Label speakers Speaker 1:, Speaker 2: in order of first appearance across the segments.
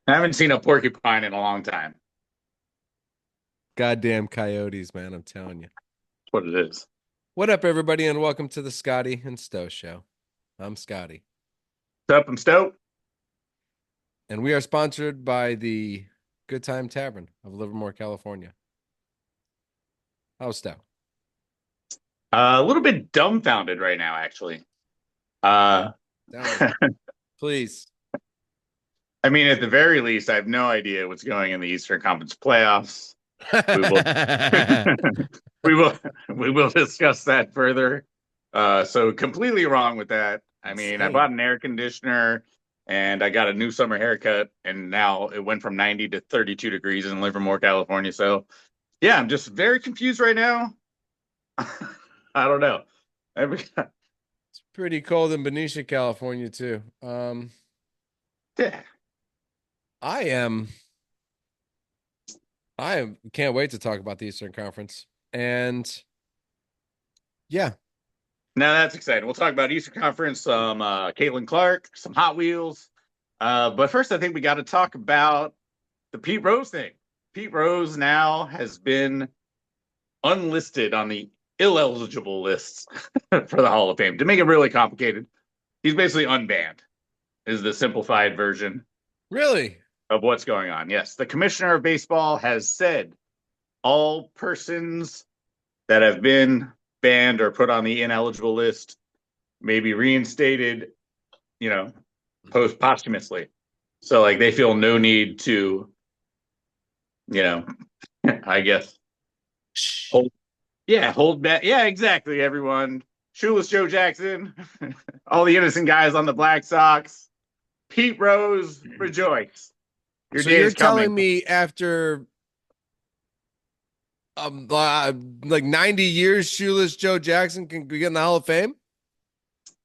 Speaker 1: I haven't seen a porcupine in a long time.
Speaker 2: Goddamn coyotes, man, I'm telling you.
Speaker 1: That's what it is.
Speaker 2: What up, everybody, and welcome to the Scotty and Sto show. I'm Scotty,
Speaker 1: What's up, I'm stoked.
Speaker 2: and we are sponsored by the Good Time Tavern of Livermore, California. How's Sto?
Speaker 1: A little bit dumbfounded right now, actually. Uh,
Speaker 2: Tell me, please.
Speaker 1: I mean, at the very least, I have no idea what's going in the Eastern Conference playoffs. We will, we will, we will discuss that further. So completely wrong with that. I mean, I bought
Speaker 2: Insane.
Speaker 1: an air conditioner and I got a new summer haircut, and now it went from 90 to 32 degrees in Livermore, California. So yeah, I'm just very confused right now. I don't know. Every,
Speaker 2: It's pretty cold in Benicia, California, too.
Speaker 1: yeah.
Speaker 2: I am. Can't wait to talk about the Eastern Conference, and yeah,
Speaker 1: Now that's exciting. We'll talk about Eastern Conference, some Caitlin Clark, some Hot Wheels. But first, I think we got to talk about the Pete Rose thing. Pete Rose now has been unlisted on the ineligible lists for the Hall of Fame. To make it really complicated, he's basically unbanned, is the simplified version
Speaker 2: really.
Speaker 1: of what's going on. Yes, the commissioner of baseball has said all persons that have been banned or put on the ineligible list may be reinstated, you know, posthumously. So like they feel no need to, you know, I guess hold hold back. Yeah, exactly, everyone. Shoeless Joe Jackson, all the innocent guys on the Black Sox, Pete Rose, rejoice. Your
Speaker 2: So
Speaker 1: day
Speaker 2: you're
Speaker 1: is coming.
Speaker 2: telling me after like 90 years, shoeless Joe Jackson can get in the Hall of Fame?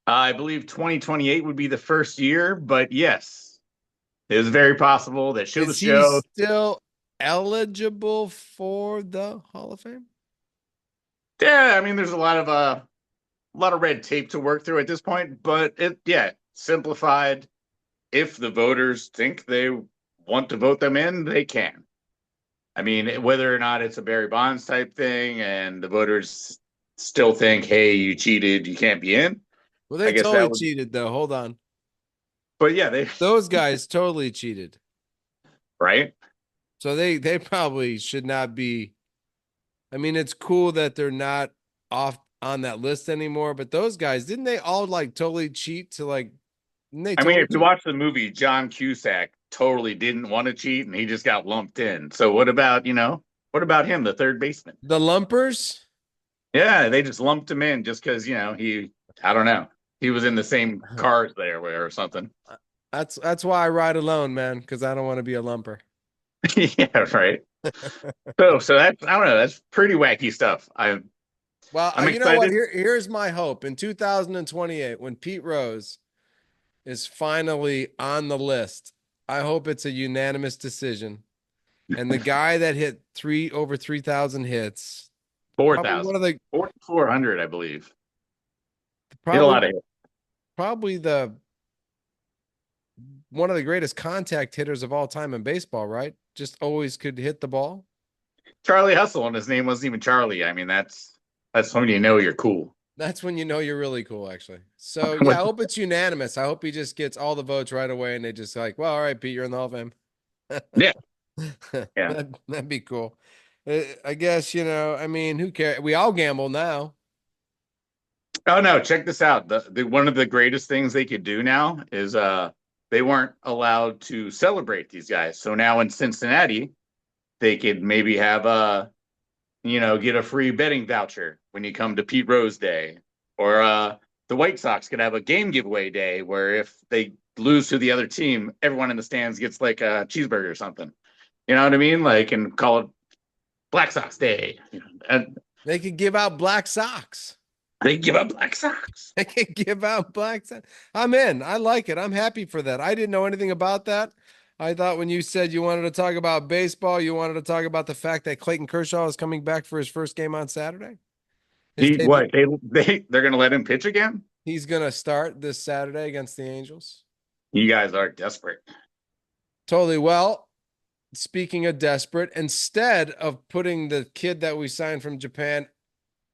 Speaker 1: I believe 2028 would be the first year, but yes, it is very possible that
Speaker 2: Is
Speaker 1: Shoeless
Speaker 2: he
Speaker 1: Joe.
Speaker 2: still eligible for the Hall of Fame?
Speaker 1: Yeah, I mean, there's a lot of red tape to work through at this point, but yeah, simplified. If the voters think they want to vote them in, they can. I mean, whether or not it's a Barry Bonds type thing and the voters still think, hey, you cheated, you can't be in,
Speaker 2: Well,
Speaker 1: I
Speaker 2: they
Speaker 1: guess
Speaker 2: totally
Speaker 1: that would,
Speaker 2: cheated, though. Hold on.
Speaker 1: but yeah, they,
Speaker 2: Those guys totally cheated.
Speaker 1: right?
Speaker 2: So they probably should not be. I mean, it's cool that they're not off on that list anymore, but those guys, didn't they all like totally cheat to like, didn't they
Speaker 1: I mean,
Speaker 2: totally
Speaker 1: if you
Speaker 2: cheat?
Speaker 1: watch the movie, John Cusack totally didn't want to cheat and he just got lumped in. So what about him, the third baseman?
Speaker 2: The lumpers?
Speaker 1: Yeah, they just lumped him in just because, I don't know, he was in the same cars there or something.
Speaker 2: That's why I ride alone, man, because I don't want to be a lumper.
Speaker 1: Yeah, right. So that's I don't know, that's pretty wacky stuff.
Speaker 2: Well,
Speaker 1: I'm
Speaker 2: you know what?
Speaker 1: excited.
Speaker 2: Here's my hope. In 2028, when Pete Rose is finally on the list, I hope it's a unanimous decision. And the guy that hit over 3,000 hits, probably one
Speaker 1: 4,000,
Speaker 2: of the
Speaker 1: 4,400, I believe. Hit a
Speaker 2: probably
Speaker 1: lot of hits.
Speaker 2: probably the one of the greatest contact hitters of all time in baseball, right? Just always could hit the ball.
Speaker 1: Charlie Hustle, and his name wasn't even Charlie. I mean, that's when you know you're cool.
Speaker 2: That's when you know you're really cool, actually. So yeah, I hope it's unanimous. I hope he just gets all the votes right away, and they just like, well, all right, Pete, you're in the Hall of Fame.
Speaker 1: Yeah, yeah.
Speaker 2: That'd be cool. I guess, I mean, who cares? We all gamble now.
Speaker 1: Oh no, check this out. The one of the greatest things they could do now is they weren't allowed to celebrate these guys. So now in Cincinnati, they could maybe have get a free betting voucher when you come to Pete Rose Day. Or the White Sox could have a game giveaway day where if they lose to the other team, everyone in the stands gets like a cheeseburger or something. You know what I mean? Like, and call it Black Sox Day. And
Speaker 2: They could give out black socks.
Speaker 1: they give up Black Sox.
Speaker 2: They could give out black socks. I'm in. I like it. I'm happy for that. I didn't know anything about that. I thought when you said you wanted to talk about baseball, you wanted to talk about the fact that Clayton Kershaw is coming back for his first game on Saturday. His
Speaker 1: He
Speaker 2: debut.
Speaker 1: what? They're gonna let him pitch again?
Speaker 2: He's going to start this Saturday against the Angels.
Speaker 1: You guys are desperate.
Speaker 2: Totally. Well, speaking of desperate, instead of putting the kid that we signed from Japan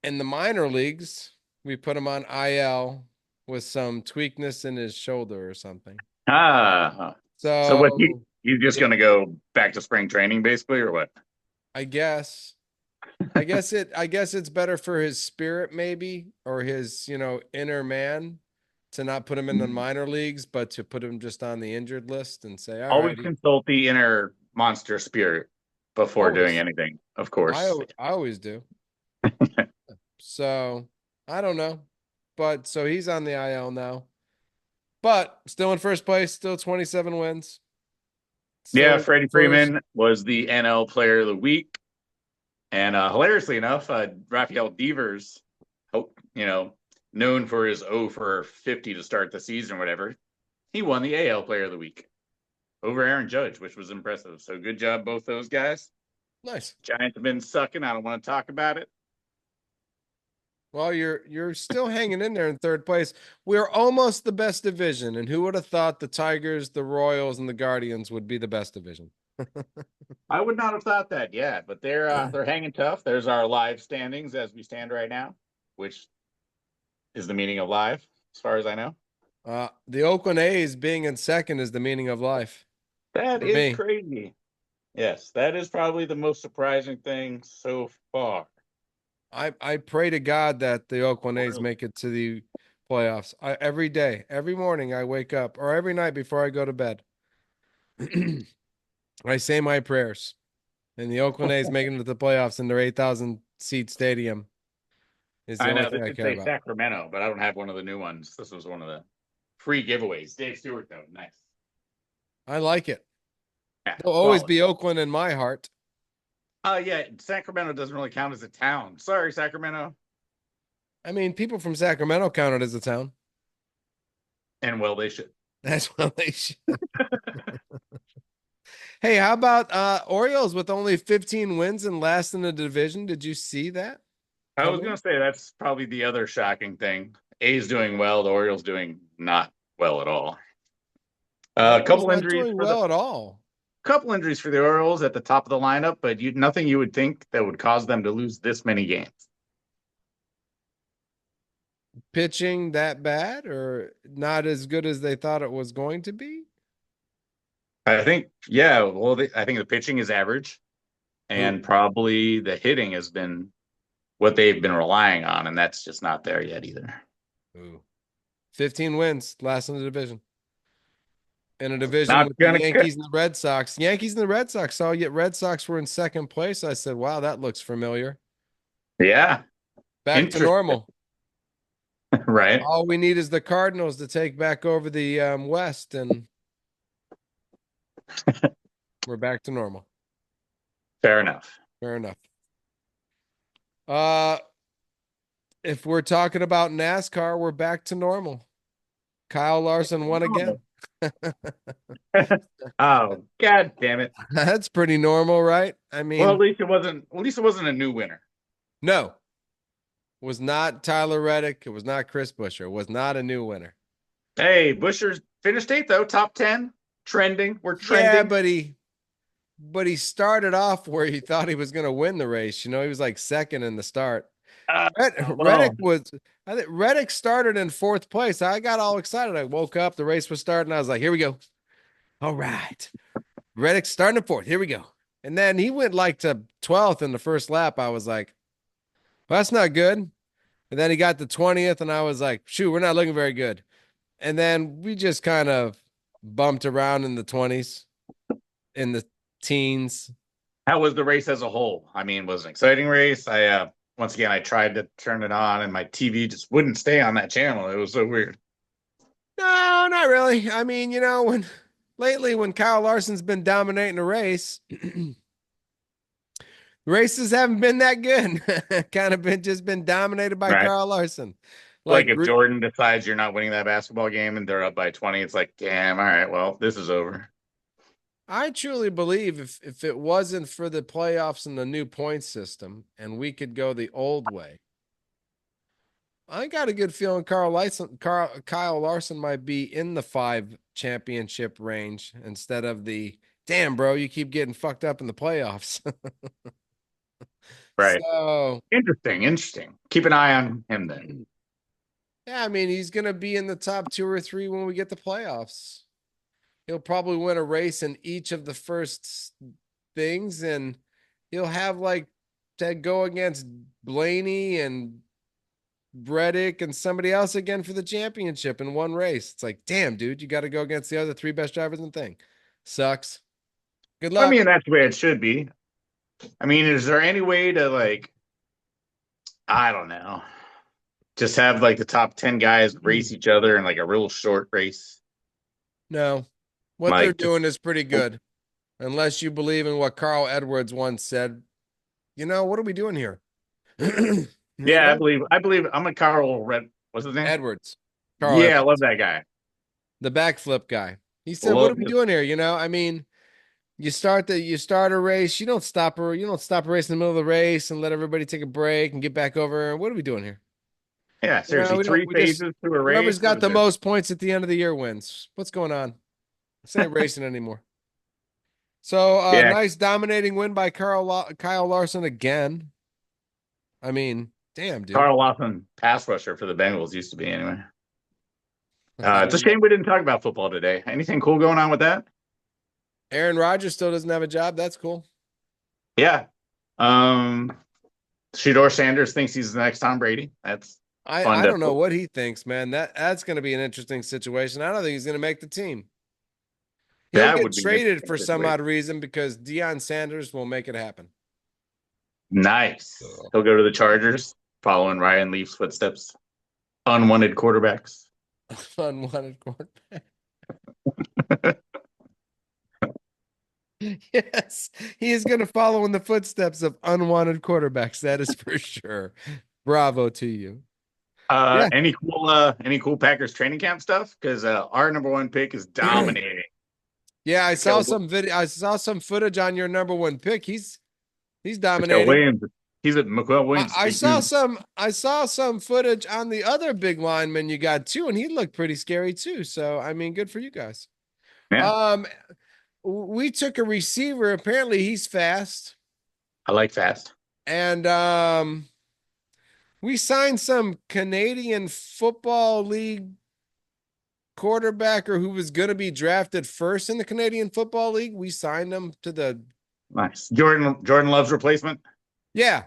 Speaker 2: in the minor leagues, we put him on IL with some tweakness in his shoulder or something.
Speaker 1: Ah, so what?
Speaker 2: So,
Speaker 1: He's just
Speaker 2: yeah,
Speaker 1: going to go back to spring training, basically, or what?
Speaker 2: I guess. I guess it's better for his spirit maybe or his, inner man to not put him in the minor leagues, but to put him just on the injured list and say, all
Speaker 1: Always
Speaker 2: right,
Speaker 1: consult the inner monster spirit before doing
Speaker 2: always.
Speaker 1: anything, of
Speaker 2: I
Speaker 1: course.
Speaker 2: al- I always do. So, I don't know. But so he's on the IL now. But still in first place, still 27 wins.
Speaker 1: Yeah,
Speaker 2: Still
Speaker 1: Freddie
Speaker 2: first.
Speaker 1: Freeman was the NL Player of the Week, and hilariously enough, Rafael Devers, known for his 0 for 50 to start the season or whatever, he won the AL Player of the Week over Aaron Judge, which was impressive. So good job, both those guys.
Speaker 2: Nice.
Speaker 1: Giants have been sucking. I don't want to talk about it.
Speaker 2: Well, you're still hanging in there in third place. We're almost the best division, and who would have thought the Tigers, the Royals, and the Guardians would be the best division?
Speaker 1: I would not have thought that yet, but they're hanging tough. There's our live standings as we stand right now, which is the meaning of live, as far as I know.
Speaker 2: The Oakland A's being in second is the meaning of life
Speaker 1: That
Speaker 2: for
Speaker 1: is
Speaker 2: me.
Speaker 1: crazy. Yes, that is probably the most surprising thing so far.
Speaker 2: I pray to God that the Oakland A's
Speaker 1: Really?
Speaker 2: make it to the playoffs. Every day, every morning I wake up, or every night before I go to bed, I say my prayers. And the Oakland A's making it to the playoffs in their 8,000 seat stadium is the
Speaker 1: I
Speaker 2: only
Speaker 1: know
Speaker 2: thing
Speaker 1: this
Speaker 2: I
Speaker 1: should
Speaker 2: care
Speaker 1: say
Speaker 2: about.
Speaker 1: Sacramento, but I don't have one of the new ones. This was one of the free giveaways. Dave Stewart, though, nice.
Speaker 2: I like it.
Speaker 1: Yeah,
Speaker 2: There'll always
Speaker 1: quality.
Speaker 2: be Oakland in my heart.
Speaker 1: Yeah, Sacramento doesn't really count as a town. Sorry, Sacramento.
Speaker 2: I mean, people from Sacramento count it as a town.
Speaker 1: And well, they should.
Speaker 2: That's what they should. Hey, how about Orioles with only 15 wins and last in the division? Did you see that
Speaker 1: I was gonna
Speaker 2: coming?
Speaker 1: say that's probably the other shocking thing. A's doing well, the Orioles doing not well at all. A
Speaker 2: Orioles
Speaker 1: couple
Speaker 2: not
Speaker 1: injuries
Speaker 2: doing
Speaker 1: for the
Speaker 2: well at all.
Speaker 1: couple injuries for the Orioles at the top of the lineup, but nothing you would think that would cause them to lose this many games.
Speaker 2: Pitching that bad or not as good as they thought it was going to be?
Speaker 1: I think, yeah, well, I think the pitching is average,
Speaker 2: Who?
Speaker 1: and probably the hitting has been what they've been relying on, and that's just not there yet either.
Speaker 2: Who? 15 wins, last in the division. In a division
Speaker 1: Not
Speaker 2: with the
Speaker 1: gonna cut.
Speaker 2: Yankees and the Red Sox. Yankees and the Red Sox saw yet Red Sox were in second place. I said, wow, that looks familiar.
Speaker 1: Yeah,
Speaker 2: Back to
Speaker 1: interesting,
Speaker 2: normal.
Speaker 1: right?
Speaker 2: All we need is the Cardinals to take back over the West, and we're back to normal.
Speaker 1: Fair enough.
Speaker 2: Fair enough. Uh, if we're talking about NASCAR, we're back to normal. Kyle Larson won again.
Speaker 1: Oh, God damn it.
Speaker 2: That's pretty normal, right? I
Speaker 1: Well, at
Speaker 2: mean,
Speaker 1: least it wasn't. At least it wasn't a new winner.
Speaker 2: no, was not Tyler Reddick. It was not Chris Buescher. It was not a new winner.
Speaker 1: Hey, Busher's finished eighth though, top 10, trending. We're
Speaker 2: Yeah,
Speaker 1: trending.
Speaker 2: but he started off where he thought he was going to win the race. He was like second in the start.
Speaker 1: Uh,
Speaker 2: Reddick
Speaker 1: well,
Speaker 2: was, I think Reddick started in fourth place. I got all excited. I woke up, the race was starting. I was like, here we go. All right. Reddick starting in fourth. Here we go. And then he went like to 12th in the first lap. I was like, well, that's not good. And then he got to 20th, and I was like, shoot, we're not looking very good. And then we just kind of bumped around in the 20s, in the teens.
Speaker 1: how was the race as a whole? I mean, it was an exciting race. Once again, I tried to turn it on, and my TV just wouldn't stay on that channel. It was so weird.
Speaker 2: No, not really. I mean, when Kyle Larson's been dominating the race, races haven't been that good. Kind of been dominated by
Speaker 1: Right.
Speaker 2: Kyle Larson.
Speaker 1: Like
Speaker 2: Like
Speaker 1: if Jordan decides you're not winning that basketball game and they're up by 20, it's like, damn, all right, well, this is over.
Speaker 2: I truly believe if it wasn't for the playoffs and the new point system, and we could go the old way, I got a good feeling Kyle Larson might be in the 5 championship range instead of the damn, bro, you keep getting fucked up in the playoffs.
Speaker 1: Right.
Speaker 2: So,
Speaker 1: Interesting. Keep an eye on him then.
Speaker 2: yeah, I mean, he's going to be in the top 2 or 3 when we get the playoffs. He'll probably win a race in each of the first things, and he'll have like to go against Blaney and Reddick and somebody else again for the championship in one race. It's like, damn, dude, you got to go against the other 3 best drivers in the thing. Sucks. Good
Speaker 1: I
Speaker 2: luck.
Speaker 1: mean, that's the way it should be. I mean, is there any way to like, I don't know, just have like the top 10 guys race each other in like a real short race?
Speaker 2: No, what they're
Speaker 1: Like, just,
Speaker 2: doing is pretty good, unless you believe in what Carl Edwards once said. What are we doing here? you
Speaker 1: yeah,
Speaker 2: know,
Speaker 1: I believe I'm a Carl Red. What's his name?
Speaker 2: Edwards, Carl
Speaker 1: Yeah, I love
Speaker 2: Edwards,
Speaker 1: that guy.
Speaker 2: the backflip guy. He said, "What are
Speaker 1: Love
Speaker 2: we
Speaker 1: his,
Speaker 2: doing here?" I mean, you start a race. You don't stop a race in the middle of the race and let everybody take a break and get back over. What are we doing here?
Speaker 1: yeah, seriously,
Speaker 2: We don't.
Speaker 1: three
Speaker 2: We just
Speaker 1: phases to a
Speaker 2: whoever's
Speaker 1: race. What
Speaker 2: got
Speaker 1: is
Speaker 2: the
Speaker 1: this?
Speaker 2: most points at the end of the year wins. What's going on? This ain't racing anymore. So,
Speaker 1: Yeah,
Speaker 2: nice dominating win by Kyle Larson again. I mean, damn, dude.
Speaker 1: Carl Lawson, pass rusher for the Bengals, used to be anyway.
Speaker 2: I
Speaker 1: It's a
Speaker 2: didn't know.
Speaker 1: shame we didn't talk about football today. Anything cool going on with that?
Speaker 2: Aaron Rodgers still doesn't have a job. That's cool.
Speaker 1: Yeah. Um, Shedeur Sanders thinks he's the next Tom Brady. That's fun
Speaker 2: I
Speaker 1: to
Speaker 2: don't know what he thinks, man. That's going to be an interesting situation. I don't think he's going to make the team. He'll
Speaker 1: that
Speaker 2: get
Speaker 1: would be an
Speaker 2: traded
Speaker 1: interesting
Speaker 2: for some
Speaker 1: situation.
Speaker 2: odd reason because Deion Sanders will make it happen.
Speaker 1: Nice. He'll go to the Chargers, following Ryan Leaf's footsteps. Unwanted quarterbacks.
Speaker 2: Unwanted quarterback. Yes, he is going to follow in the footsteps of unwanted quarterbacks. That is for sure. Bravo to you. Yeah.
Speaker 1: Any cool Packers training camp stuff? Because our number one pick is dominating.
Speaker 2: Yeah, I saw
Speaker 1: Mikael,
Speaker 2: some video. I saw some footage on your number one pick. He's
Speaker 1: Mikael
Speaker 2: dominating.
Speaker 1: Williams. He's at McQuell Williams,
Speaker 2: I
Speaker 1: big
Speaker 2: saw
Speaker 1: dude.
Speaker 2: some I saw some footage on the other big lineman you got too, and he looked pretty scary too. So I mean, good for you guys.
Speaker 1: Yeah,
Speaker 2: Um, we took a receiver. Apparently, he's fast,
Speaker 1: I like fast.
Speaker 2: and we signed some Canadian Football League quarterbacker who was going to be drafted first in the Canadian Football League. We signed him to the
Speaker 1: Nice. Jordan Love's replacement.
Speaker 2: yeah,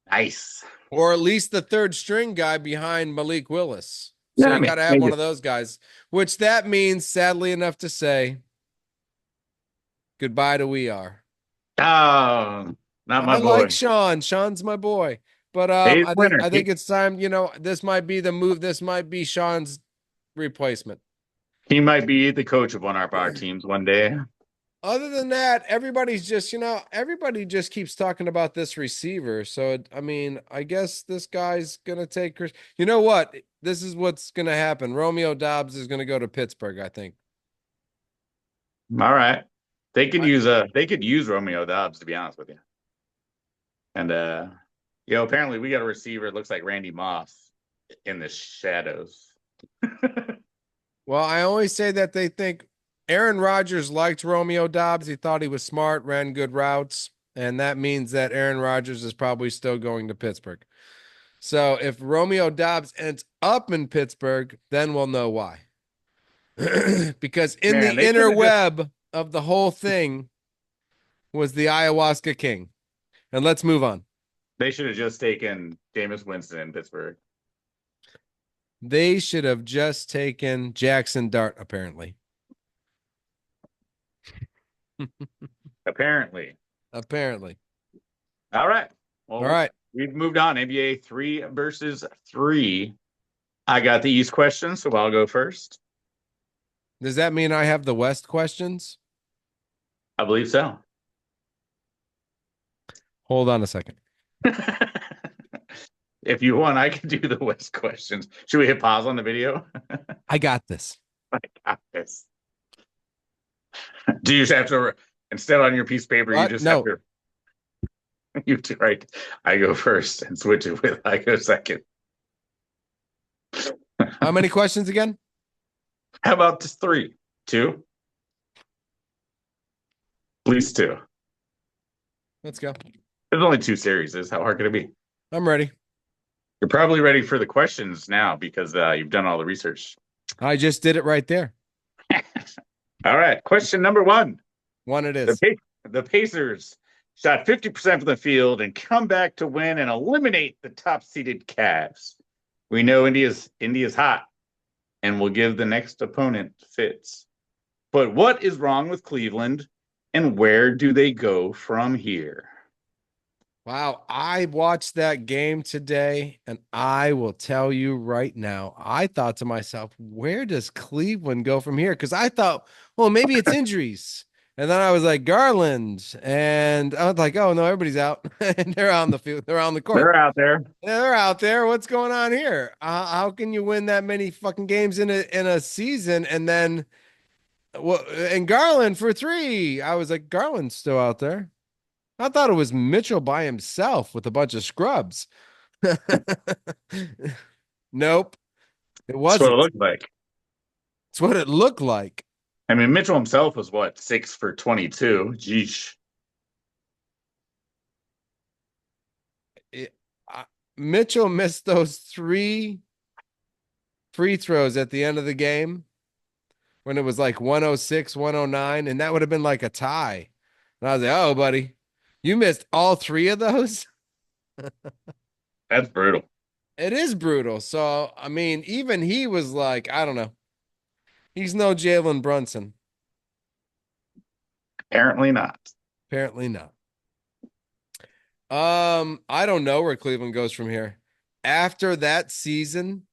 Speaker 1: Nice.
Speaker 2: or at least the third string guy behind Malik Willis.
Speaker 1: Yeah,
Speaker 2: So
Speaker 1: I
Speaker 2: you
Speaker 1: mean,
Speaker 2: got to have one
Speaker 1: maybe.
Speaker 2: of those guys, which that means, sadly enough to say, goodbye to We Are.
Speaker 1: Oh, not my
Speaker 2: I like
Speaker 1: boy.
Speaker 2: Sean. Sean's my boy. But
Speaker 1: He's
Speaker 2: I think
Speaker 1: winner.
Speaker 2: I think it's time, this might be the move. This might be Sean's replacement.
Speaker 1: He might be the coach of one of our teams one day.
Speaker 2: Other than that, everybody just keeps talking about this receiver. So, I mean, I guess this guy's going to take Chris. You know what? This is what's going to happen. Romeo Dobbs is going to go to Pittsburgh, I think.
Speaker 1: All right.
Speaker 2: I,
Speaker 1: They could use Romeo Dobbs, to be honest with you. And apparently we got a receiver. It looks like Randy Moss in the shadows.
Speaker 2: well, I always say that they think Aaron Rodgers liked Romeo Dobbs. He thought he was smart, ran good routes, and that means that Aaron Rodgers is probably still going to Pittsburgh. So if Romeo Dobbs ends up in Pittsburgh, then we'll know why. Because in the
Speaker 1: Man, they should
Speaker 2: inner
Speaker 1: have just
Speaker 2: web of the whole thing was the ayahuasca king. And let's move on.
Speaker 1: taken Jameis Winston in Pittsburgh.
Speaker 2: They should have just taken Jackson Dart, apparently.
Speaker 1: Apparently.
Speaker 2: Apparently.
Speaker 1: All right.
Speaker 2: All
Speaker 1: Well,
Speaker 2: right.
Speaker 1: we've moved on. NBA 3 versus 3. I got the East question, so I'll go first.
Speaker 2: Does that mean I have the West questions?
Speaker 1: I believe so.
Speaker 2: Hold on a second.
Speaker 1: If you want, I can do the West questions. Should we hit pause on the video?
Speaker 2: I got this.
Speaker 1: I got this. Do you just have to, instead on your piece of paper, you
Speaker 2: What?
Speaker 1: just have
Speaker 2: No.
Speaker 1: to, you do, right? I go first and switch it with I go second.
Speaker 2: How many questions again?
Speaker 1: How about just 3? 2? least two.
Speaker 2: Let's go.
Speaker 1: There's only two series. How hard could it be?
Speaker 2: I'm ready.
Speaker 1: You're probably ready for the questions now because you've done all the research.
Speaker 2: I just did it right there.
Speaker 1: All right. Question number one.
Speaker 2: One it
Speaker 1: The,
Speaker 2: is.
Speaker 1: the Pacers shot 50% from the field and come back to win and eliminate the top seeded Cavs. We know India's hot and will give the next opponent fits. But what is wrong with Cleveland and where do they go from here?
Speaker 2: Wow. I watched that game today, and I will tell you right now, I thought to myself, where does Cleveland go from here? Because I thought, well, maybe it's injuries. And then I was like, Garland. And I was like, oh, no, everybody's out. And they're on the field. They're on the court.
Speaker 1: They're out there.
Speaker 2: They're out there. What's going on here? How can you win that many fucking games in a season and then well and Garland for three? I was like, Garland's still out there. I thought it was Mitchell by himself with a bunch of scrubs. Nope, it
Speaker 1: That's what it
Speaker 2: wasn't.
Speaker 1: looked like.
Speaker 2: It's what it looked like.
Speaker 1: I mean, Mitchell himself was what, 6 for 22? Geesh.
Speaker 2: It, Mitchell missed those three free throws at the end of the game when it was like 106, 109, and that would have been like a tie. And I was like, oh, buddy, you missed all three of those?
Speaker 1: That's brutal.
Speaker 2: It is brutal. So, I mean, even he was like, I don't know. He's no Jalen Brunson.
Speaker 1: Apparently not.
Speaker 2: Apparently not. I don't know where Cleveland goes from here. After that season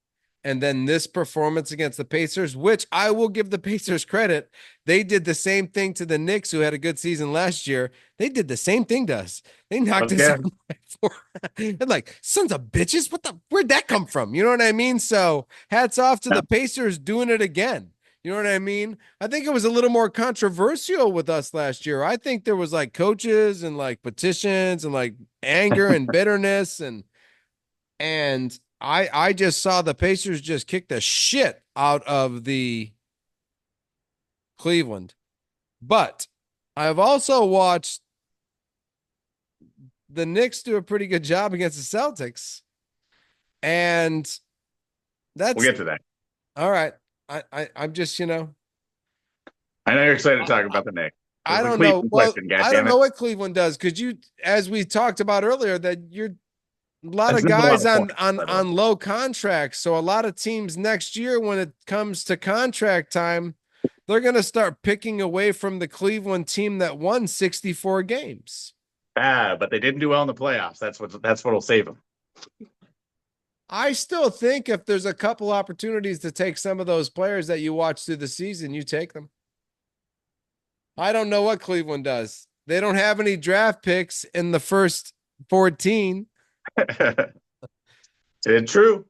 Speaker 2: and then this performance against the Pacers, which I will give the Pacers credit. They did the same thing to the Knicks, who had a good season last year. They did the same thing to us. They knocked us out. They're like, sons of bitches, where'd that come from? You know what I mean? So hats off to the Pacers doing it again. You know what I mean? I think it was a little more controversial with us last year. I think there was like coaches and like petitions and like anger and bitterness and I just saw the Pacers just kick the shit out of the Cleveland. But I've also watched the Knicks do a pretty good job against the Celtics. And that's
Speaker 1: We'll get to that.
Speaker 2: all right. I'm just,
Speaker 1: I know you're excited to talk about the Knicks.
Speaker 2: I don't know. Well, I don't
Speaker 1: it.
Speaker 2: know what Cleveland does because as we talked about earlier, that you're a lot
Speaker 1: That's
Speaker 2: of guys
Speaker 1: a lot of
Speaker 2: on
Speaker 1: points,
Speaker 2: on low contracts. So a lot of teams next year, when it comes to contract time, they're going to start picking away from the Cleveland team that won 64 games.
Speaker 1: But they didn't do well in the playoffs. That's what'll save them.
Speaker 2: I still think if there's a couple opportunities to take some of those players that you watch through the season, you take them. I don't know what Cleveland does. They don't have any draft picks in the first 14.
Speaker 1: It's true.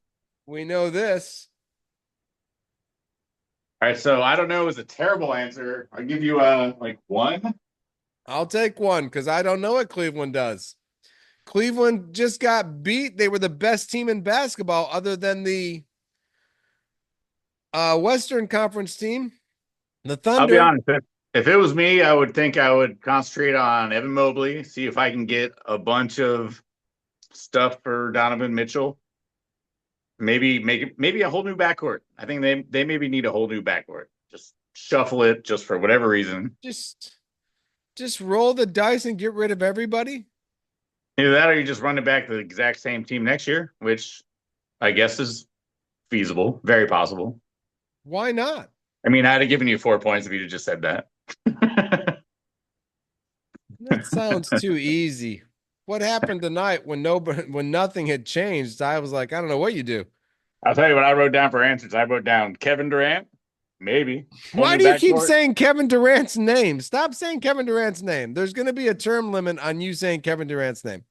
Speaker 2: We know this.
Speaker 1: All right, so I don't know is a terrible answer. I'll give you like one.
Speaker 2: I'll take one because I don't know what Cleveland does. Cleveland just got beat. They were the best team in basketball other than the Western Conference team, the Thunder.
Speaker 1: I'll be honest. If it was me, I would think I would concentrate on Evan Mobley, see if I can get a bunch of stuff for Donovan Mitchell. Maybe maybe a whole new backcourt. I think they maybe need a whole new backcourt. Just shuffle it just for whatever reason.
Speaker 2: Just roll the dice and get rid of everybody.
Speaker 1: Either that or you just run it back to the exact same team next year, which I guess is feasible, very possible.
Speaker 2: Why not?
Speaker 1: I mean, I'd have given you 4 points if you'd just said that.
Speaker 2: That sounds too easy. What happened tonight when nothing had changed? I was like, I don't know what you do.
Speaker 1: I'll tell you what I wrote down for answers. I wrote down Kevin Durant, maybe.
Speaker 2: Why do you keep saying Kevin Durant's name? Stop saying Kevin Durant's name. There's going to be a term limit on you saying Kevin Durant's name.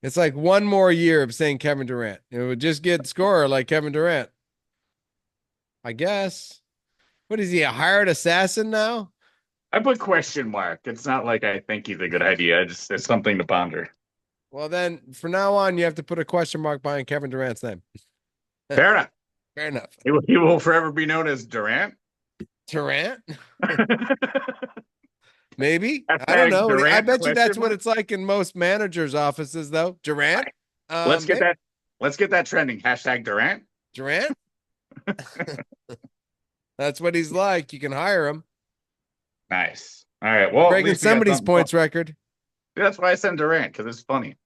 Speaker 2: It's like one more year of saying Kevin Durant. It would just get scorer like Kevin Durant. I guess. What is he, a hired assassin now?
Speaker 1: I put question mark. It's not like I think he's a good idea. It's something to ponder.
Speaker 2: Well, then from now on, you have to put a question mark behind Kevin Durant's name.
Speaker 1: Fair enough.
Speaker 2: Fair enough.
Speaker 1: He will forever be known as Durant.
Speaker 2: Durant? Maybe. I don't
Speaker 1: Hashtag
Speaker 2: know. I
Speaker 1: Durant
Speaker 2: bet you that's
Speaker 1: question
Speaker 2: what
Speaker 1: mark.
Speaker 2: it's like in most managers' offices, though. Durant?
Speaker 1: Let's get
Speaker 2: Maybe.
Speaker 1: that. Let's get that trending. Hashtag Durant.
Speaker 2: Durant? That's what he's like. You can hire him.
Speaker 1: Nice. All right. Well, at
Speaker 2: Breaking
Speaker 1: least we got
Speaker 2: somebody's
Speaker 1: something fun.
Speaker 2: points record.
Speaker 1: That's why I sent Durant because it's funny.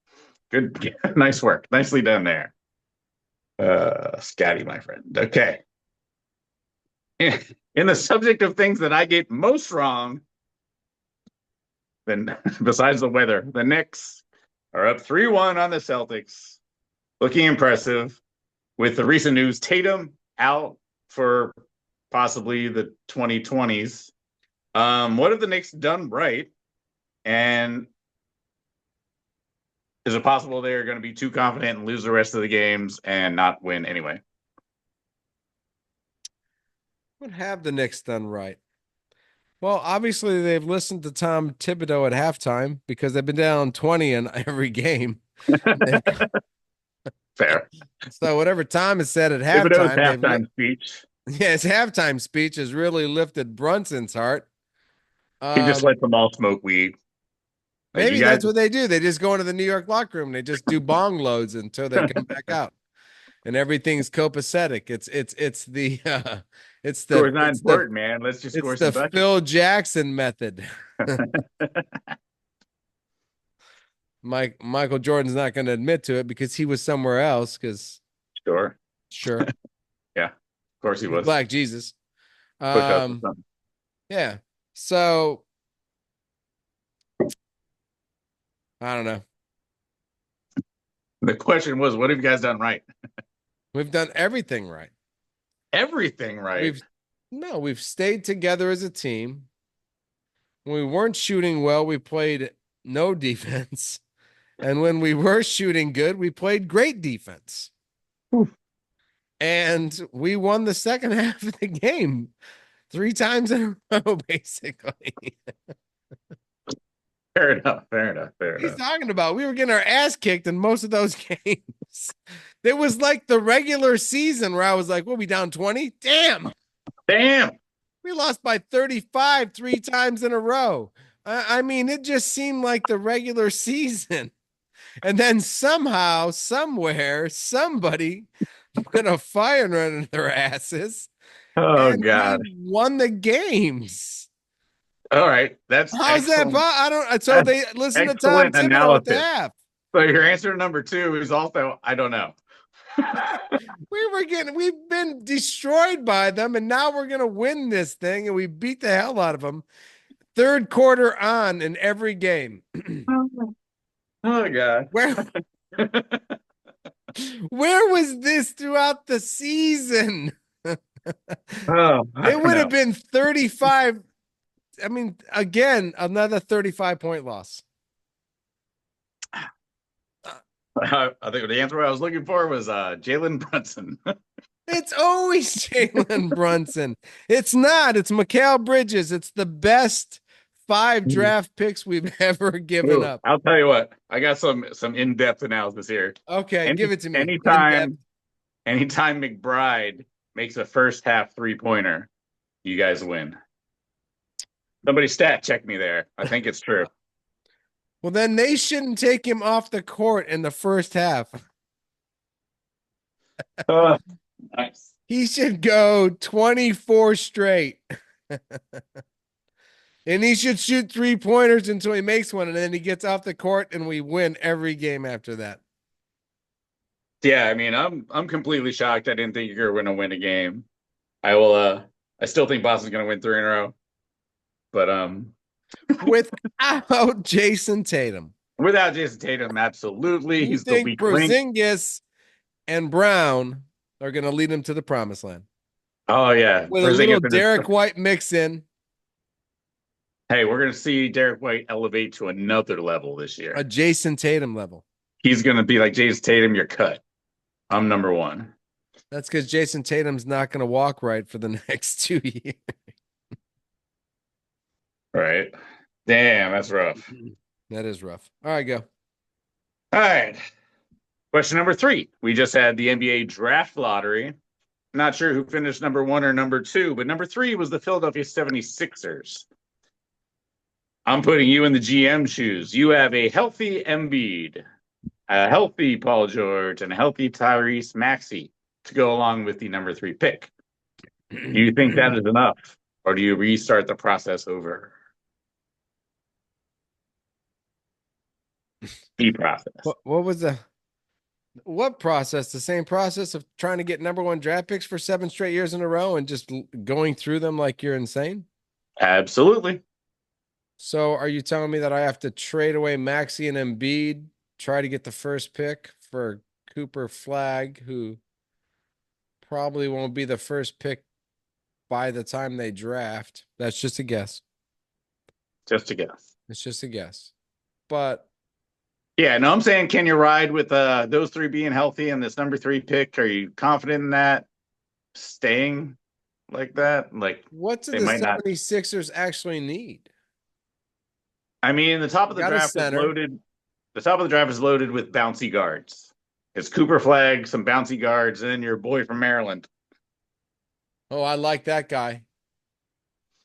Speaker 1: Good. Nice work. Nicely done there. Scotty, my friend. Okay. In the subject of things that I get most wrong, then besides the weather, the Knicks are up 3-1 on the Celtics, looking impressive. With the recent news, Tatum out for possibly the 2020s. What have the Knicks done right? And is it possible they're going to be too confident and lose the rest of the games and not win anyway?
Speaker 2: What have the Knicks done right? Well, obviously they've listened to Tom Thibodeau at halftime because they've been down 20 in every game.
Speaker 1: Fair.
Speaker 2: So whatever Tom has said at
Speaker 1: Thibodeau's
Speaker 2: halftime,
Speaker 1: halftime speech.
Speaker 2: yeah, his halftime speech has really lifted Brunson's heart.
Speaker 1: He just lets them all smoke weed. Like you
Speaker 2: Maybe
Speaker 1: guys,
Speaker 2: that's what they do. They just go into the New York locker room. They just do bong loads until they come back out, and everything's copacetic. It's the
Speaker 1: score's not
Speaker 2: it's the
Speaker 1: important, man. Let's just
Speaker 2: it's
Speaker 1: score some
Speaker 2: the
Speaker 1: buckets.
Speaker 2: Phil Jackson method. Michael Jordan's not going to admit to it because he was somewhere else. Because
Speaker 1: Sure.
Speaker 2: sure,
Speaker 1: Yeah. Of course he
Speaker 2: he's
Speaker 1: was.
Speaker 2: Black Jesus.
Speaker 1: Push ups or something.
Speaker 2: Yeah. So I don't know.
Speaker 1: The question was, what have you guys done right?
Speaker 2: We've done everything right.
Speaker 1: Everything right.
Speaker 2: We've stayed together as a team. When we weren't shooting well, we played no defense. And when we were shooting good, we played great defense.
Speaker 1: Oof.
Speaker 2: And we won the second half of the game 3 times in a row, basically.
Speaker 1: Fair enough. Fair enough. Fair
Speaker 2: He's
Speaker 1: enough.
Speaker 2: talking about we were getting our ass kicked in most of those games. It was like the regular season where I was like, we'll be down 20. Damn.
Speaker 1: Damn.
Speaker 2: We lost by 35 3 times in a row. I mean, it just seemed like the regular season. And then somehow, somewhere, somebody put a fire under their asses
Speaker 1: Oh
Speaker 2: and
Speaker 1: God.
Speaker 2: we won the games.
Speaker 1: All right. That's
Speaker 2: How's
Speaker 1: excellent.
Speaker 2: that? I don't. So
Speaker 1: That's
Speaker 2: they listen to Tom
Speaker 1: excellent
Speaker 2: Thibodeau at the
Speaker 1: analysis.
Speaker 2: half.
Speaker 1: So your answer to number 2 is also I don't know.
Speaker 2: We've been destroyed by them, and now we're gonna win this thing, and we beat the hell out of them. Third quarter on in every game.
Speaker 1: Oh God.
Speaker 2: Where was this throughout the season?
Speaker 1: Oh,
Speaker 2: It would have been 35. I mean, again, another 35-point loss.
Speaker 1: I think the answer I was looking for was Jalen Brunson.
Speaker 2: It's always Jalen Brunson. It's not. It's Mikal Bridges. It's the best 5 draft picks we've ever given up.
Speaker 1: I'll tell you what. I got some in-depth analysis here.
Speaker 2: Okay, give it to me.
Speaker 1: Anytime McBride makes a first half 3-pointer, you guys win. Somebody stat check me there. I think it's true.
Speaker 2: Well, then they shouldn't take him off the court in the first half.
Speaker 1: Nice.
Speaker 2: He should go 24 straight. And he should shoot 3-pointers until he makes one, and then he gets off the court, and we win every game after that.
Speaker 1: Yeah, I mean, I'm completely shocked. I didn't think you were going to win a game. I still think Boston's going to win 3 in a row. But
Speaker 2: without Jason Tatum.
Speaker 1: Without Jason Tatum, absolutely.
Speaker 2: You think Porzingis and Brown are going to lead him to the promised land?
Speaker 1: Oh yeah,
Speaker 2: with a little Derek White mix in.
Speaker 1: Hey, we're going to see Derek White elevate to another level this year.
Speaker 2: A Jason Tatum level.
Speaker 1: He's going to be like Jason Tatum, you're cut. I'm number 1.
Speaker 2: That's because Jason Tatum's not going to walk right for the next 2 years.
Speaker 1: Right. Damn, that's rough.
Speaker 2: That is rough. All right, go.
Speaker 1: All right. Question number 3. We just had the NBA draft lottery. Not sure who finished number 1 or number 2, but number 3 was the Philadelphia 76ers. I'm putting you in the GM shoes. You have a healthy Embiid, a healthy Paul George, and a healthy Tyrese Maxey to go along with the number 3 pick. Do you think that is enough, or do you restart the process over? The process.
Speaker 2: What was the what process? The same process of trying to get number 1 draft picks for 7 straight years in a row and just going through them like you're insane?
Speaker 1: Absolutely.
Speaker 2: So are you telling me that I have to trade away Maxey and Embiid, try to get the first pick for Cooper Flag, who probably won't be the first pick by the time they draft? That's just a guess.
Speaker 1: Just a guess.
Speaker 2: It's just a guess. But
Speaker 1: Yeah, no, I'm saying, can you ride with those 3 being healthy and this number 3 pick? Are you confident in that staying like that? Like
Speaker 2: what do
Speaker 1: they
Speaker 2: the
Speaker 1: might not.
Speaker 2: 76ers actually need?
Speaker 1: I mean, the top of the
Speaker 2: Got a
Speaker 1: draft is
Speaker 2: center.
Speaker 1: loaded. The top of the draft is loaded with bouncy guards. It's Cooper Flag, some bouncy guards, and then your boy from Maryland.
Speaker 2: Oh, I like that guy.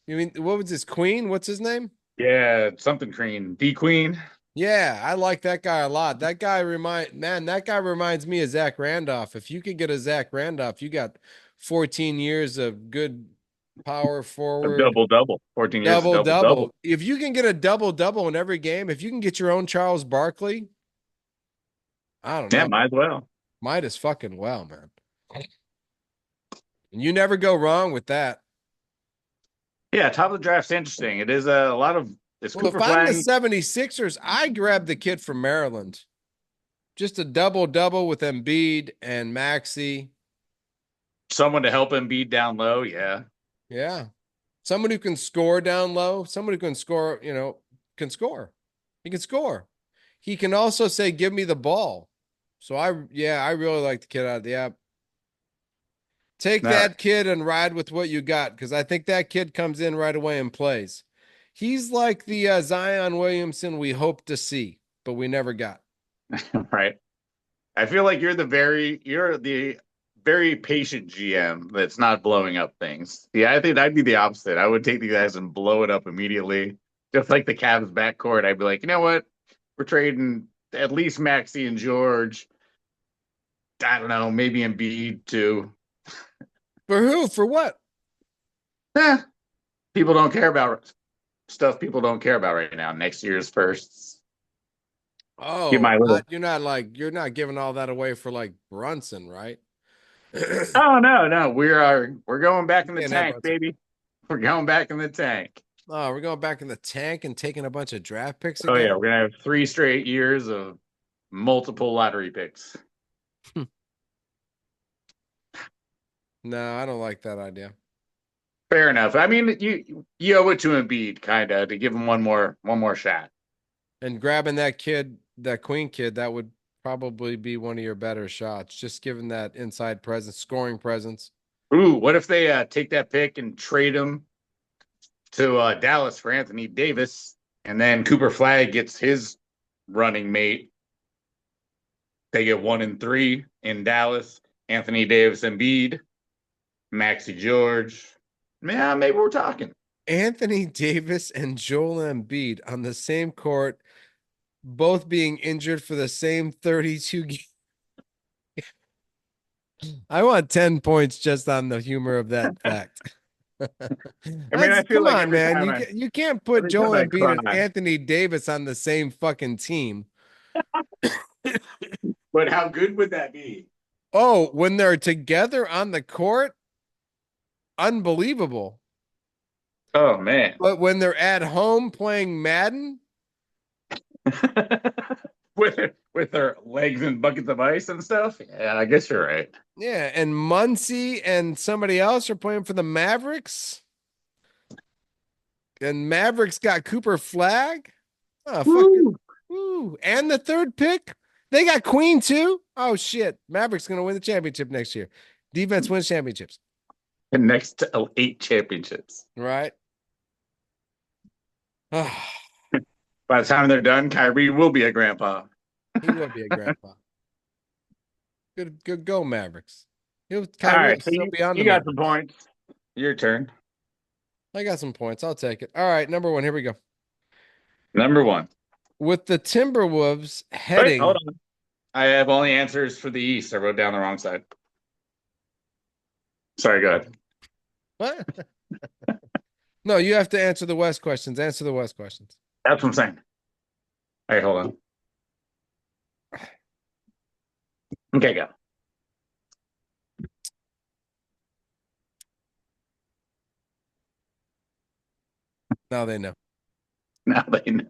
Speaker 2: You mean what was his Queen? What's his name?
Speaker 1: Yeah, something Crean, D Queen.
Speaker 2: Yeah, I like that guy a lot. That guy reminds me of Zach Randolph. If you could get a Zach Randolph, you got 14 years of good power
Speaker 1: A
Speaker 2: forward,
Speaker 1: double double. 14 years of
Speaker 2: double
Speaker 1: double double.
Speaker 2: double. If you can get a double double in every game, if you can get your own Charles Barkley, I don't
Speaker 1: Yeah,
Speaker 2: know.
Speaker 1: might as well.
Speaker 2: Might as fucking well, man. And you never go wrong with that.
Speaker 1: Yeah, top of the draft's interesting. It is a lot of it's
Speaker 2: Well, if
Speaker 1: Cooper
Speaker 2: I'm the
Speaker 1: Flag.
Speaker 2: 76ers, I grab the kid from Maryland. Just a double double with Embiid and Maxey.
Speaker 1: Someone to help him beat down low. Yeah.
Speaker 2: Yeah. Someone who can score down low, someone who can score, can score. He can score. He can also say, give me the ball. So I really like the kid out of the app. Take
Speaker 1: All right.
Speaker 2: that kid and ride with what you got, because I think that kid comes in right away and plays. He's like the Zion Williamson we hoped to see, but we never got.
Speaker 1: Right. I feel like you're the very patient GM that's not blowing up things. Yeah, I think I'd be the opposite. I would take these guys and blow it up immediately. Just like the Cavs backcourt, I'd be like, you know what? We're trading at least Maxey and George. I don't know, maybe Embiid too.
Speaker 2: For who? For what?
Speaker 1: Eh, people don't care about stuff people don't care about right now. Next year's firsts. Get
Speaker 2: Oh,
Speaker 1: my little.
Speaker 2: you're not giving all that away for like Brunson, right? You
Speaker 1: Oh no, we're going back in the
Speaker 2: can't have
Speaker 1: tank,
Speaker 2: Brunson.
Speaker 1: baby. We're going back in the tank.
Speaker 2: Oh, we're going back in the tank and taking a bunch of draft picks
Speaker 1: Oh yeah,
Speaker 2: again.
Speaker 1: we're gonna have 3 straight years of multiple lottery picks.
Speaker 2: No, I don't like that idea.
Speaker 1: Fair enough. I mean, you owe it to Embiid, kind of, to give him one more shot.
Speaker 2: And grabbing that kid, that Queen kid, that would probably be one of your better shots. Just given that inside presence, scoring presence.
Speaker 1: Ooh, what if they take that pick and trade him to Dallas for Anthony Davis, and then Cooper Flag gets his running mate. They get 1 and 3 in Dallas. Anthony Davis, Embiid, Maxi George. Yeah, maybe we're talking.
Speaker 2: Anthony Davis and Joel Embiid on the same court, both being injured for the same 32 games. I want 10 points just on the humor of that fact.
Speaker 1: I mean, I feel
Speaker 2: Come
Speaker 1: like
Speaker 2: on, man. You can't put
Speaker 1: every time
Speaker 2: Joel
Speaker 1: I
Speaker 2: Embiid
Speaker 1: cry,
Speaker 2: and Anthony Davis on the same fucking team.
Speaker 1: but how good would that be?
Speaker 2: Oh, when they're together on the court, unbelievable.
Speaker 1: Oh man.
Speaker 2: But when they're at home playing Madden,
Speaker 1: with their legs in buckets of ice and stuff. Yeah, I guess you're right.
Speaker 2: yeah, and Muncie and somebody else are playing for the Mavericks, and Mavericks got Cooper Flag. Oh, fucking,
Speaker 1: Woo!
Speaker 2: woo. And the third pick, they got Queen too. Oh shit, Mavericks gonna win the championship next year. Defense wins championships,
Speaker 1: And next to 8 championships.
Speaker 2: right?
Speaker 1: By the time they're done, Kyrie will be a grandpa.
Speaker 2: He will be a grandpa. Good go, Mavericks.
Speaker 1: All
Speaker 2: Kyrie
Speaker 1: right,
Speaker 2: will
Speaker 1: so
Speaker 2: still be on the
Speaker 1: you got some
Speaker 2: Mavericks.
Speaker 1: points. Your turn.
Speaker 2: I got some points. I'll take it. All right, number one. Here we go.
Speaker 1: Number one.
Speaker 2: With the Timberwolves
Speaker 1: Wait, hold
Speaker 2: heading.
Speaker 1: on. I have only answers for the East. I wrote down the wrong side. Sorry, go ahead.
Speaker 2: What? No, you have to answer the West questions. Answer the West questions.
Speaker 1: That's what I'm saying. All right, hold on. Okay, go.
Speaker 2: Now they know.
Speaker 1: Now they know.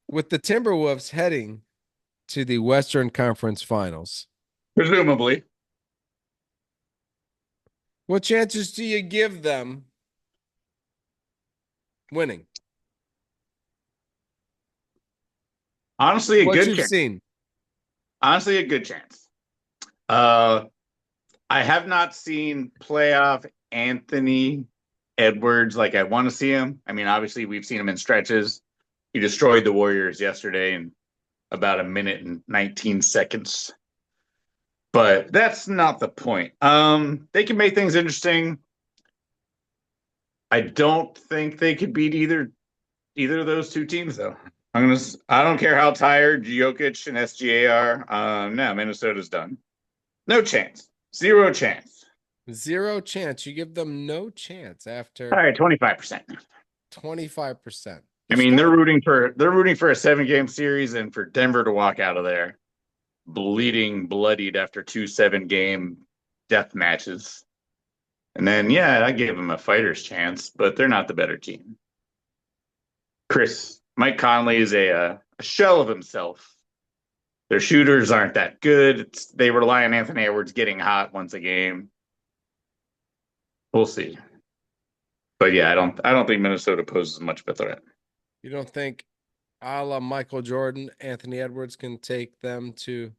Speaker 2: With the Timberwolves heading to the Western Conference Finals,
Speaker 1: Presumably.
Speaker 2: what chances do you give them winning?
Speaker 1: Honestly, a
Speaker 2: What
Speaker 1: good
Speaker 2: you've
Speaker 1: chance.
Speaker 2: seen.
Speaker 1: Honestly, a good chance. Uh, I have not seen playoff Anthony Edwards like I want to see him. I mean, obviously, we've seen him in stretches. He destroyed the Warriors yesterday in about a minute and 19 seconds. But that's not the point. They can make things interesting. I don't think they could beat either of those two teams, though. I don't care how tired Jokic and SGA are. No, Minnesota's done. No chance. Zero chance.
Speaker 2: Zero chance. You give them no chance
Speaker 1: All
Speaker 2: after
Speaker 1: right, 25%.
Speaker 2: 25%.
Speaker 1: I
Speaker 2: You're
Speaker 1: mean,
Speaker 2: smart.
Speaker 1: they're rooting for a 7-game series and for Denver to walk out of there bleeding, bloodied after 2 7-game death matches. And then, yeah, I gave them a fighter's chance, but they're not the better team. Mike Conley is a shell of himself. Their shooters aren't that good. They rely on Anthony Edwards getting hot once a game. We'll see. But yeah, I don't think Minnesota poses much of a threat.
Speaker 2: You don't think a la Michael Jordan, Anthony Edwards can take them to,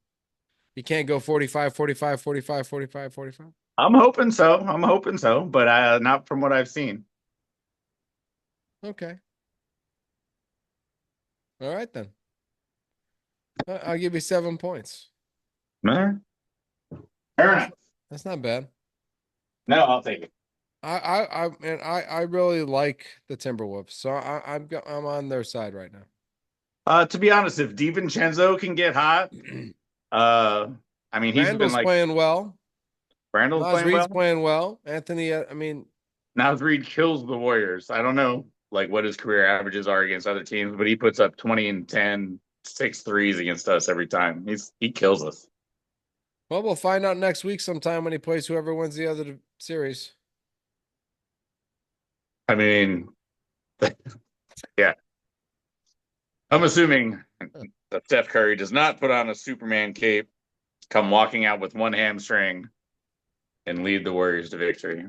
Speaker 2: you can't go 45, 45, 45, 45, 45?
Speaker 1: I'm hoping so. I'm hoping so, but not from what I've seen.
Speaker 2: Okay. All right, then. I'll give you 7 points.
Speaker 1: Fair
Speaker 2: That's,
Speaker 1: enough.
Speaker 2: that's not bad.
Speaker 1: No, I'll take it.
Speaker 2: I really like the Timberwolves, so I'm on their side right now.
Speaker 1: To be honest, if DiVincenzo can get hot, uh, I mean, he's been
Speaker 2: Randall's
Speaker 1: like
Speaker 2: playing well.
Speaker 1: Randall's
Speaker 2: Nas
Speaker 1: playing
Speaker 2: Reed's
Speaker 1: well.
Speaker 2: playing well. Anthony, I mean,
Speaker 1: Now Reed kills the Warriors. I don't know like what his career averages are against other teams, but he puts up 20 and 10, 6 threes against us every time. He kills us.
Speaker 2: well, we'll find out next week sometime when he plays whoever wins the other series.
Speaker 1: I mean, yeah. I'm assuming that Steph Curry does not put on a Superman cape, come walking out with one hamstring, and lead the Warriors to victory.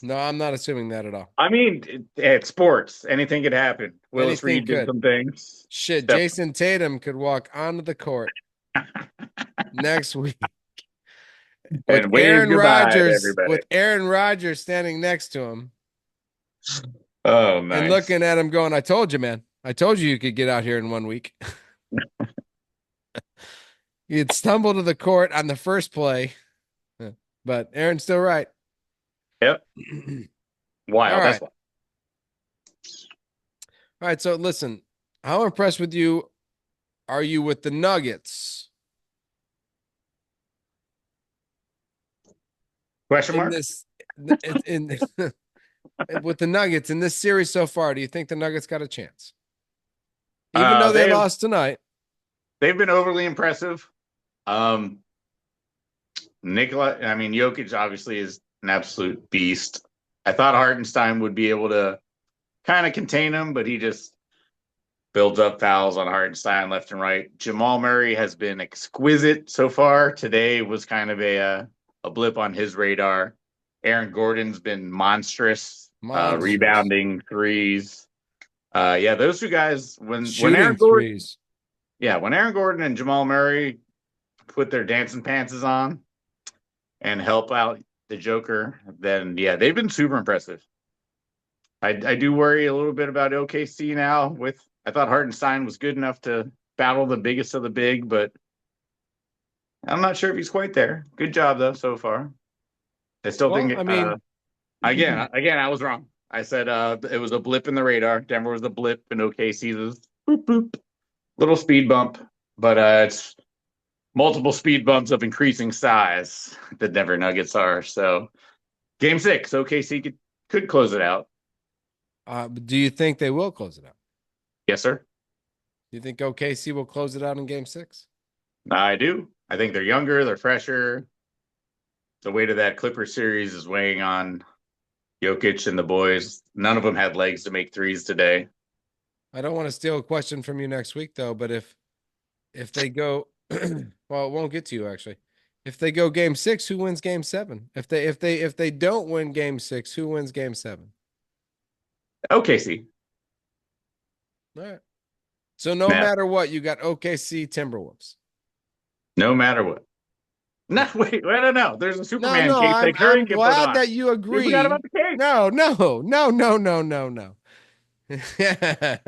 Speaker 2: No, I'm not assuming that at all.
Speaker 1: I mean, it's sports. Anything could happen. Willis
Speaker 2: Anything
Speaker 1: Reed did
Speaker 2: could.
Speaker 1: some things.
Speaker 2: Shit,
Speaker 1: Steph,
Speaker 2: Jason Tatum could walk onto the court next week with
Speaker 1: and wave goodbye to everybody.
Speaker 2: Aaron Rodgers standing next to him
Speaker 1: Oh,
Speaker 2: and
Speaker 1: nice.
Speaker 2: looking at him going, I told you, man. I told you could get out here in 1 week. He'd stumble to the court on the first play, but Aaron's still right.
Speaker 1: Yep.
Speaker 2: All
Speaker 1: Wild. That's
Speaker 2: right.
Speaker 1: wild.
Speaker 2: All right. So listen, how impressed with you are you with the Nuggets
Speaker 1: Question
Speaker 2: in
Speaker 1: mark?
Speaker 2: this in with the Nuggets in this series so far? Do you think the Nuggets got a chance? Even though they
Speaker 1: They've
Speaker 2: lost tonight.
Speaker 1: they've been overly impressive. Um, I mean, Jokic obviously is an absolute beast. I thought Hartenstein would be able to kind of contain him, but he just builds up fouls on Hartenstein left and right. Jamal Murray has been exquisite so far. Today was kind of a blip on his radar. Aaron Gordon's been monstrous,
Speaker 2: Monsters.
Speaker 1: rebounding threes. Yeah, those two guys when
Speaker 2: Shooting threes.
Speaker 1: When Aaron Gordon and Jamal Murray put their dancing pantses on and help out the Joker, then yeah, they've been super impressive. I do worry a little bit about OKC now. I thought Hartenstein was good enough to battle the biggest of the big, but I'm not sure if he's quite there. Good job though so far. I still
Speaker 2: Well,
Speaker 1: think
Speaker 2: I mean,
Speaker 1: again I was wrong. I said it was a blip in the radar. Denver was a blip, and OKC was boop boop, little speed bump, but it's multiple speed bumps of increasing size. The Denver Nuggets are so. Game 6, OKC could close it out.
Speaker 2: Do you think they will close it out?
Speaker 1: Yes, sir.
Speaker 2: Do you think OKC will close it out in game 6?
Speaker 1: I do. I think they're younger, they're fresher. The weight of that Clippers series is weighing on Jokic and the boys. None of them had legs to make threes today.
Speaker 2: I don't want to steal a question from you next week though, but if they go well, it won't get to you actually. If they go game 6, who wins game 7? If they don't win game 6, who wins game 7?
Speaker 1: OKC.
Speaker 2: All right. So no matter what, you got OKC Timberwolves.
Speaker 1: No matter what. No, wait, I don't know. There's a Superman cape that Curry
Speaker 2: I'm
Speaker 1: can put
Speaker 2: glad
Speaker 1: on.
Speaker 2: that you agree.
Speaker 1: We forgot about the cape.
Speaker 2: No.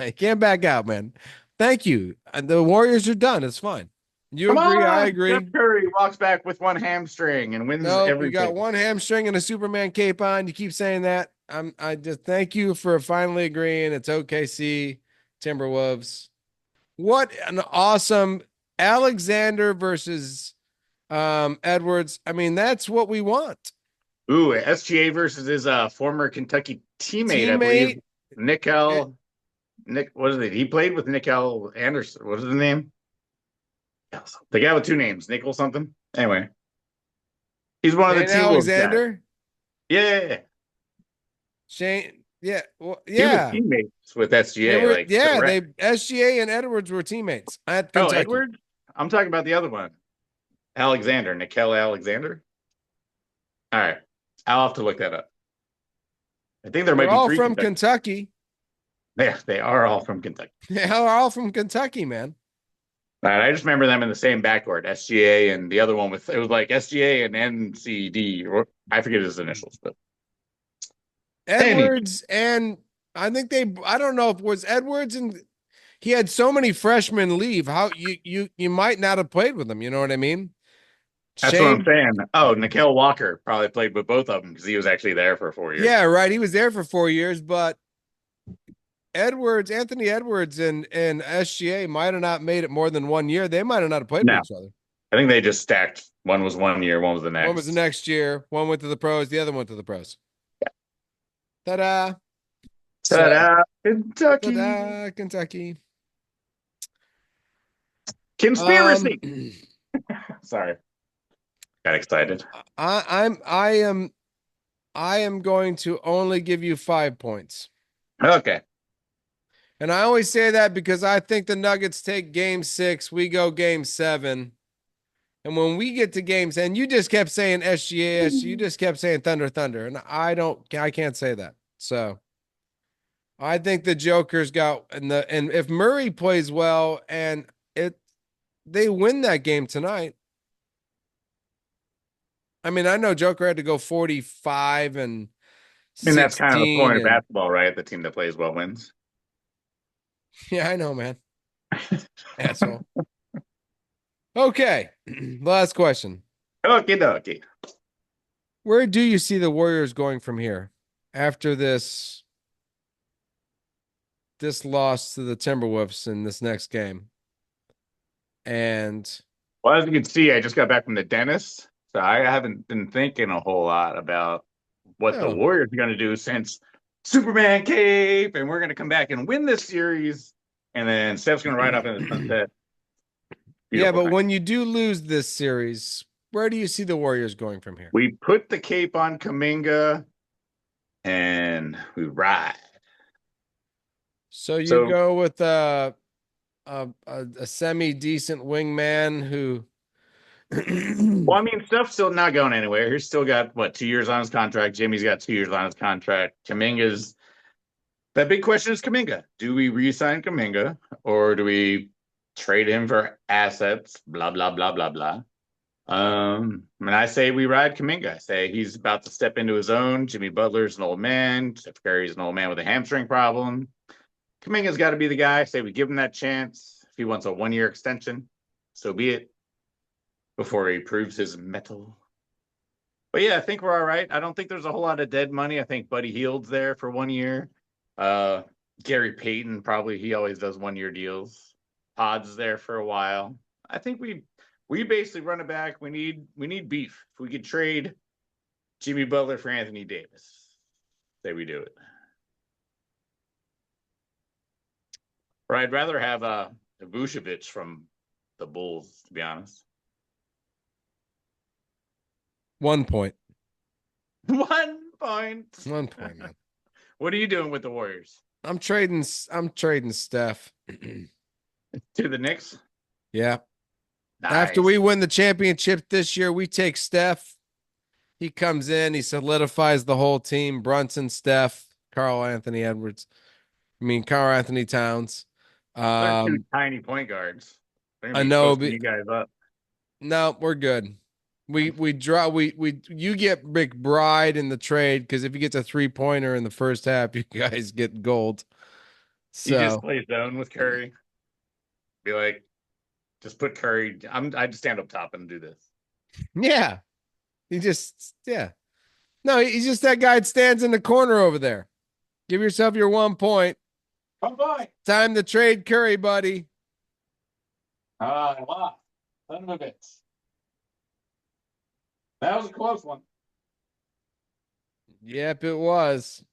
Speaker 2: You can't back out, man. Thank you. The Warriors are done. It's fine. You
Speaker 1: Come
Speaker 2: agree,
Speaker 1: on,
Speaker 2: I agree.
Speaker 1: Steph Curry walks back with one hamstring and wins everything.
Speaker 2: You got one hamstring and a Superman cape on. You keep saying that. I just thank you for finally agreeing. It's OKC Timberwolves. What an awesome Alexander versus Edwards. I mean, that's what we want.
Speaker 1: Ooh, SGA versus his former Kentucky teammate, I believe. Nick, what is it? He played with Nickel Anderson. What is the name? The guy with 2 names, Nickel something. Anyway, he's one of the T-Wolves
Speaker 2: Alexander.
Speaker 1: Yeah.
Speaker 2: Shane. Yeah. Well,
Speaker 1: He
Speaker 2: yeah.
Speaker 1: was teammates with SGA.
Speaker 2: They SGA and Edwards were teammates at Kentucky.
Speaker 1: Oh, Edwards? I'm talking about the other one. Alexander, Nickel Alexander. All right. I'll have to look that up. I think there might be 3
Speaker 2: from Kentucky.
Speaker 1: Yeah, they are all from Kentucky.
Speaker 2: They are all from Kentucky, man.
Speaker 1: All right, I just remember them in the same backcourt, SGA and the other one it was like SGA and NCD, or I forget his initials, but
Speaker 2: Edwards and I don't know if it was Edwards and he had so many freshmen leave. How you might not have played with them, you know what I mean?
Speaker 1: That's what I'm saying. Oh, Nickel Walker probably played with both of them because he was actually there for 4 years.
Speaker 2: Yeah, right. He was there for 4 years, but Anthony Edwards and SGA might have not made it more than 1 year. They might have not played with each other.
Speaker 1: I think they just stacked. One was 1 year, one was the next.
Speaker 2: One was the next year. One went to the pros. The other went to the pros.
Speaker 1: Yeah.
Speaker 2: Ta-da.
Speaker 1: Ta-da, Kentucky.
Speaker 2: Ta-da, Kentucky.
Speaker 1: Conspiracy. Sorry. Got excited.
Speaker 2: I am going to only give you 5 points.
Speaker 1: Okay.
Speaker 2: And I always say that because I think the Nuggets take game 6, we go game 7. And when we get to games, and you just kept saying SGA, you just kept saying Thunder. And I can't say that. So I think the Joker's got and if Murray plays well and they win that game tonight. I mean, I know Joker had to go 45 and 16.
Speaker 1: That's kind of the point of basketball, right? The team that plays well wins.
Speaker 2: Yeah, I know, man. Asshole. Okay. Last question.
Speaker 1: Okie dokie.
Speaker 2: Where do you see the Warriors going from here after this loss to the Timberwolves in this next game? And
Speaker 1: well, as you can see, I just got back from the dentist, so I haven't been thinking a whole lot about what the Warriors are going to do since Superman cape, and we're going to come back and win this series, and then Steph's going to ride off in the sunset.
Speaker 2: Yeah, but when you do lose this series, where do you see the Warriors going from here?
Speaker 1: We put the cape on Kuminga, and we ride.
Speaker 2: So you go with a semi-decent wingman who.
Speaker 1: Well, I mean, Steph's still not going anywhere. He's still got, 2 years on his contract. Jimmy's got 2 years on his contract. Kuminga's. That big question is Kuminga. Do we re-sign Kuminga, or do we trade him for assets? Blah, blah, blah, blah, blah. I say we ride Kuminga. I say he's about to step into his own. Jimmy Butler's an old man. Steph Curry's an old man with a hamstring problem. Kuminga's got to be the guy. I say we give him that chance. If he wants a 1-year extension, so be it. Before he proves his mettle. But yeah, I think we're all right. I don't think there's a whole lot of dead money. I think Buddy Hield's there for 1 year. Uh, Gary Payton probably he always does 1 year deals. Pod's there for a while. I think we basically run it back. We need beef. If we could trade Jimmy Butler for Anthony Davis, say we do it. Or I'd rather have Vucevic from the Bulls, to be honest.
Speaker 2: 1 point.
Speaker 1: 1 point.
Speaker 2: 1 point, man.
Speaker 1: What are you doing with the Warriors?
Speaker 2: I'm trading Steph.
Speaker 1: To the Knicks?
Speaker 2: Yeah.
Speaker 1: Nice.
Speaker 2: After we win the championship this year, we take Steph. He comes in, he solidifies the whole team. Brunson, Steph, Carl Anthony Towns.
Speaker 1: They're two tiny point guards. They're
Speaker 2: I
Speaker 1: gonna be
Speaker 2: know,
Speaker 1: posting you guys up.
Speaker 2: no, we're good. We you get McBride in the trade because if you get a 3-pointer in the first half, you guys get gold.
Speaker 1: You just
Speaker 2: So
Speaker 1: play zone with Curry. Be like, just put Curry. I just stand up top and do this.
Speaker 2: yeah, yeah. No, he's just that guy that stands in the corner over there. Give yourself your 1 point.
Speaker 1: Come by.
Speaker 2: Time to trade Curry, buddy.
Speaker 1: I lost. Son of a bitch. That was a close one.
Speaker 2: Yep, it was.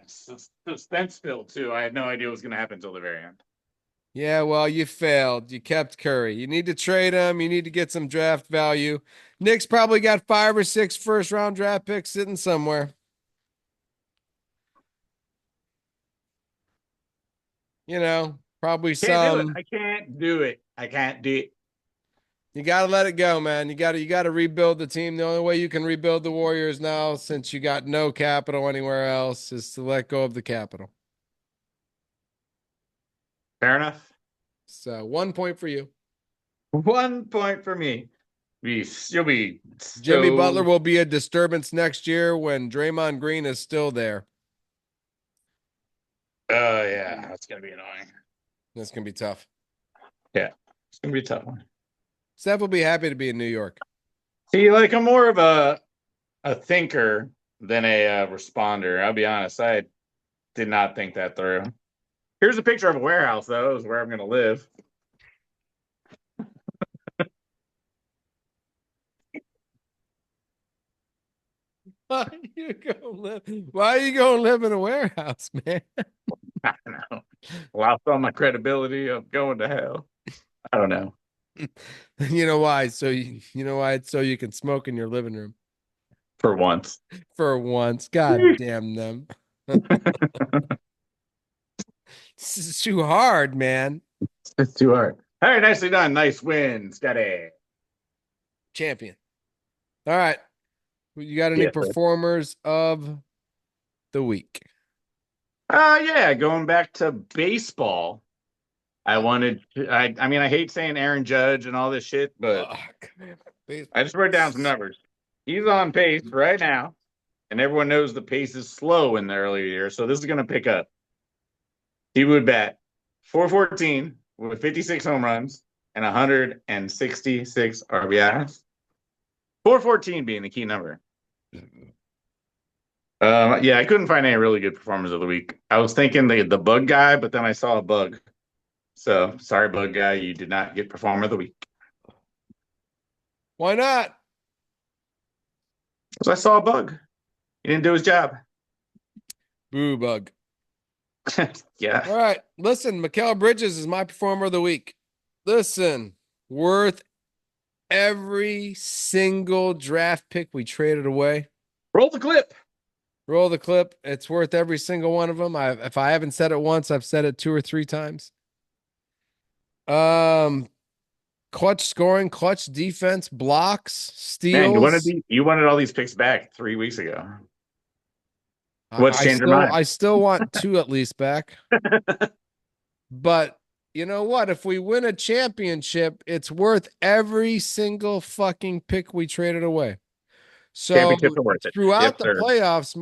Speaker 1: Suspense filled too. I had no idea what was going to happen until the very end.
Speaker 2: Yeah, well, you failed. You kept Curry. You need to trade him. You need to get some draft value. Knicks probably got 5 or 6 first-round draft picks sitting somewhere. Probably
Speaker 1: Can't do it.
Speaker 2: some.
Speaker 1: I can't do it. I can't do it.
Speaker 2: You got to let it go, man. You got to rebuild the team. The only way you can rebuild the Warriors now, since you got no capital anywhere else, is to let go of the capital.
Speaker 1: Fair enough.
Speaker 2: So 1 point for you.
Speaker 1: 1 point for me. You'll be
Speaker 2: Jimmy Butler will be a disturbance next year when Draymond Green is still there.
Speaker 1: Oh yeah, that's gonna be annoying.
Speaker 2: That's gonna be tough.
Speaker 1: Yeah, it's gonna be a tough one.
Speaker 2: Steph will be happy to be in New York.
Speaker 1: See, like I'm more of a thinker than a responder. I'll be honest. I did not think that through. Here's a picture of a warehouse, though. Is where I'm gonna live.
Speaker 2: Why are you gonna live in a warehouse, man?
Speaker 1: I don't know. Lost all my credibility of going to hell. I don't know.
Speaker 2: You know why? So you can smoke in your living room
Speaker 1: For once.
Speaker 2: for once. God damn them. This is too hard, man.
Speaker 1: It's too hard. All right, nicely done. Nice win, Scotty.
Speaker 2: Champion. All right. You got any performers of the week?
Speaker 1: Yeah, going back to baseball. I mean, I hate saying Aaron Judge and all this shit, but I just wrote down some numbers. He's on pace right now, and everyone knows the pace is slow in the early years, so this is going to pick up. He would bat 414 with 56 home runs and 166 RBIs. 414 being the key number. Yeah, I couldn't find any really good performers of the week. I was thinking the bug guy, but then I saw a bug. So sorry, bug guy, you did not get performer of the week.
Speaker 2: Why not?
Speaker 1: Because I saw a bug. He didn't do his job.
Speaker 2: Boo bug.
Speaker 1: Yeah.
Speaker 2: All right. Listen, Mikal Bridges is my performer of the week. Listen, worth every single draft pick we traded away.
Speaker 1: Roll the clip.
Speaker 2: Roll the clip. It's worth every single one of them. If I haven't said it once, I've said it 2 or 3 times. Clutch scoring, clutch defense, blocks, steals.
Speaker 1: Man, you wanted all these picks back 3 weeks ago. What's changed your mind?
Speaker 2: I still want 2 at least back. But you know what? If we win a championship, it's worth every single fucking pick we traded away. So throughout the playoffs,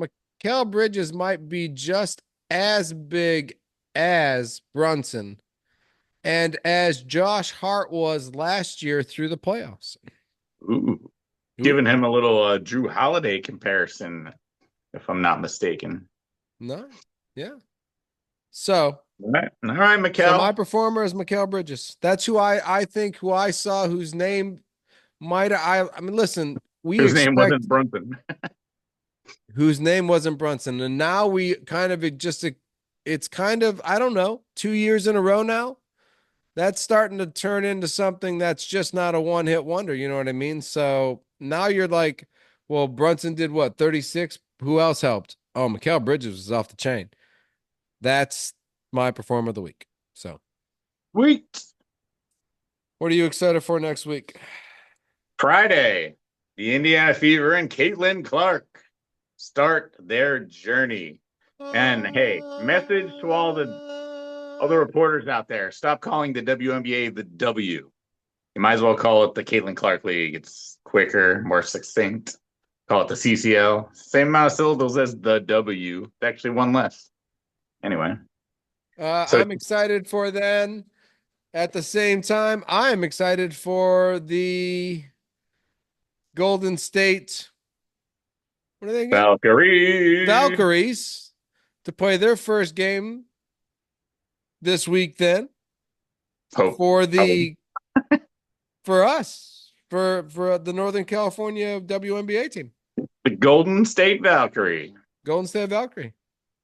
Speaker 2: Mikal Bridges might be just as big as Brunson and as Josh Hart was last year through the playoffs.
Speaker 1: Ooh.
Speaker 2: Who?
Speaker 1: Giving him a little Drew Holiday comparison, if I'm not mistaken.
Speaker 2: No. Yeah. So,
Speaker 1: All right,
Speaker 2: so my
Speaker 1: Mikal.
Speaker 2: performer is Mikal Bridges. That's who I think who I saw whose name might I mean listen, we
Speaker 1: Whose name wasn't
Speaker 2: expect
Speaker 1: Brunson.
Speaker 2: whose name wasn't Brunson. And now we kind of it's kind of, I don't know, 2 years in a row now. That's starting to turn into something that's just not a one-hit wonder. You know what I mean? So now you're like, well, Brunson did what, 36? Who else helped? Oh, Mikal Bridges was off the chain. That's my performer of the week. So
Speaker 1: Sweet.
Speaker 2: what are you excited for next week?
Speaker 1: Friday, the Indiana Fever and Caitlin Clark start their journey. And hey, message to all the other reporters out there: stop calling the WNBA the W. You might as well call it the Caitlin Clark League. It's quicker, more succinct. Call it the CCL. Same amount of syllables as the W. It's actually one less. Anyway, so
Speaker 2: I'm excited for then. At the same time, I'm excited for the Golden State. What are they again?
Speaker 1: Valkyrie.
Speaker 2: Valkyries to play their first game this week then
Speaker 1: Hope.
Speaker 2: for
Speaker 1: Hope.
Speaker 2: the for us for the Northern California WNBA team.
Speaker 1: The Golden State Valkyrie.
Speaker 2: Golden State Valkyrie.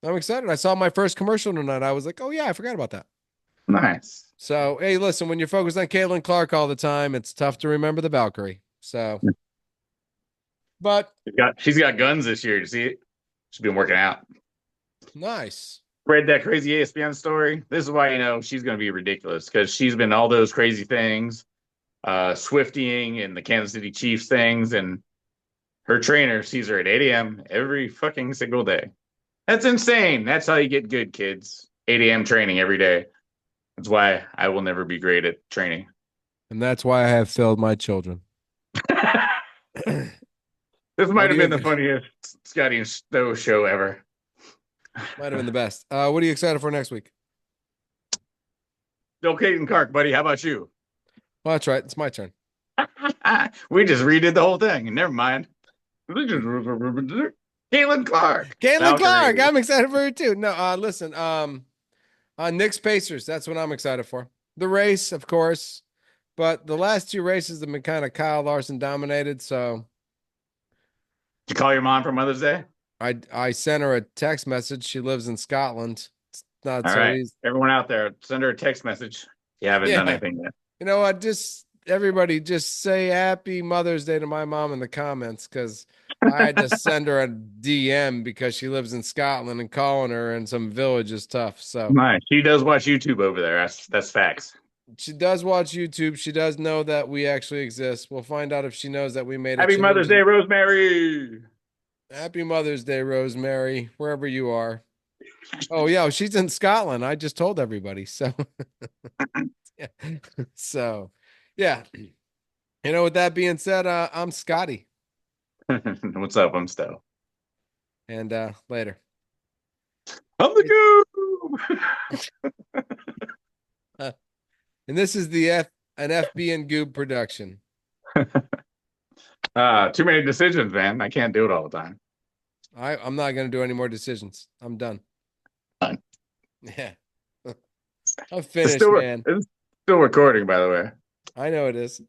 Speaker 2: I'm excited. I saw my first commercial tonight. I was like, oh yeah, I forgot about that.
Speaker 1: Nice.
Speaker 2: So hey, listen, when you're focused on Caitlin Clark all the time, it's tough to remember the Valkyrie. So but
Speaker 1: She's got guns this year. You see it? She's been working out.
Speaker 2: nice.
Speaker 1: Read that crazy ESPN story. This is why she's going to be ridiculous because she's been all those crazy things, Swiftying and the Kansas City Chiefs things, and her trainer sees her at 8 a.m. every fucking single day. That's insane. That's how you get good, kids. 8 a.m. training every day. That's why I will never be great at training.
Speaker 2: And that's why I have failed my children.
Speaker 1: This might
Speaker 2: What do
Speaker 1: have been
Speaker 2: you
Speaker 1: the funniest Scottie and Sto show ever.
Speaker 2: might have been the best. What are you excited for next week?
Speaker 1: Still Caden Clark, buddy. How about you?
Speaker 2: Well, that's right. It's my turn.
Speaker 1: We just redid the whole thing. Never mind. Caitlin Clark.
Speaker 2: Caitlin Clark.
Speaker 1: Valkyrie.
Speaker 2: I'm excited for her too. No, listen. Knicks Pacers. That's what I'm excited for. The race, of course, but the last two races have been kind of Kyle Larson dominated. So
Speaker 1: Did you call your mom for Mother's Day?
Speaker 2: I sent her a text message. She lives in Scotland. It's not
Speaker 1: All
Speaker 2: so
Speaker 1: right.
Speaker 2: easy.
Speaker 1: Everyone out there, send her a text message. You haven't done
Speaker 2: Yeah.
Speaker 1: anything yet.
Speaker 2: You know what? Just everybody just say happy Mother's Day to my mom in the comments because I had to send her a DM because she lives in Scotland and calling her in some village is tough. So
Speaker 1: Nice. She does watch YouTube over there. That's facts.
Speaker 2: she does watch YouTube. She does know that we actually exist. We'll find out if she knows that we made a
Speaker 1: Happy
Speaker 2: change.
Speaker 1: Mother's Day, Rosemary.
Speaker 2: Happy Mother's Day, Rosemary, wherever you are. Oh, yeah, she's in Scotland. I just told everybody. So, yeah. So, yeah. With that being said, I'm Scotty.
Speaker 1: What's up? I'm Sto.
Speaker 2: And later.
Speaker 1: I'm the Goob.
Speaker 2: And this is an FB and Goob production.
Speaker 1: Too many decisions, man. I can't do it all the time.
Speaker 2: I'm not going to do any more decisions. I'm done.
Speaker 1: Done.
Speaker 2: Yeah. I'm finished, man.
Speaker 1: It's still recording, by the way.
Speaker 2: I know it is.